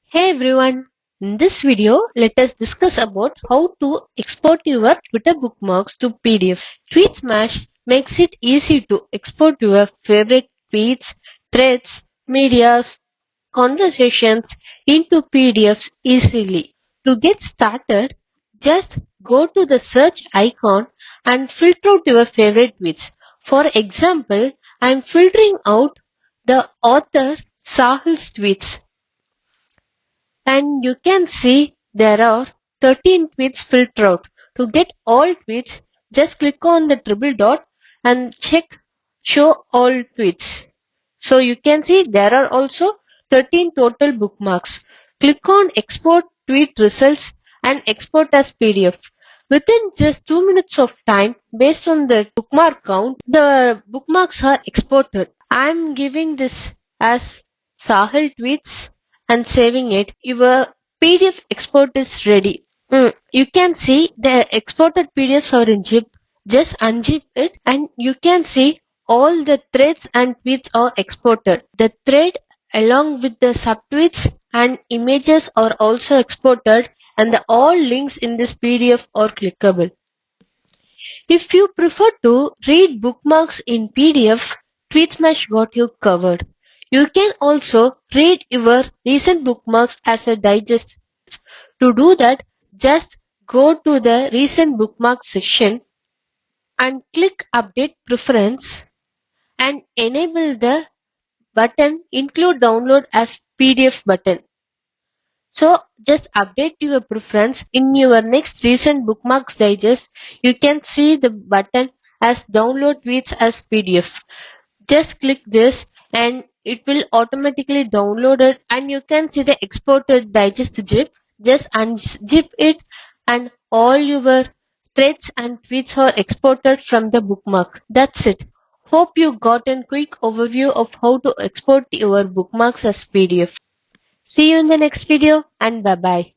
Hey everyone, in this video let us discuss about how to export your Twitter bookmarks to PDF. Tweetsmash makes it easy to export your favorite tweets, threads, medias, conversations into PDFs easily. To get started, just go to the search icon and filter out your favorite tweets. For example, I am filtering out the author Sahil's tweets. And you can see there are 13 tweets filtered out. To get all tweets, just click on the triple dot and check show all tweets. So you can see there are also 13 total bookmarks. Click on export tweet results and export as PDF. Within just 2 minutes of time, based on the bookmark count, the bookmarks are exported. I am giving this as Sahil tweets and saving it. Your PDF export is ready. You can see the exported PDFs are in zip. Just unzip it and you can see all the threads and tweets are exported. The thread along with the subtweets and images are also exported, and all links in this PDF are clickable. If you prefer to read bookmarks in PDF, Tweetsmash got you covered. You can also read your recent bookmarks as a digest. To do that, just go to the recent bookmarks section and click Update Preference and enable the button Include Download as PDF button. So just update your preference. In your next recent bookmarks digest, you can see the button as download tweets as PDF. Just click this and it will automatically download it, and you can see the exported digest zip. Just unzip it and all your threads and tweets are exported from the bookmark. That's it. Hope you got a quick overview of how to export your bookmarks as PDF. See you in the next video and bye bye.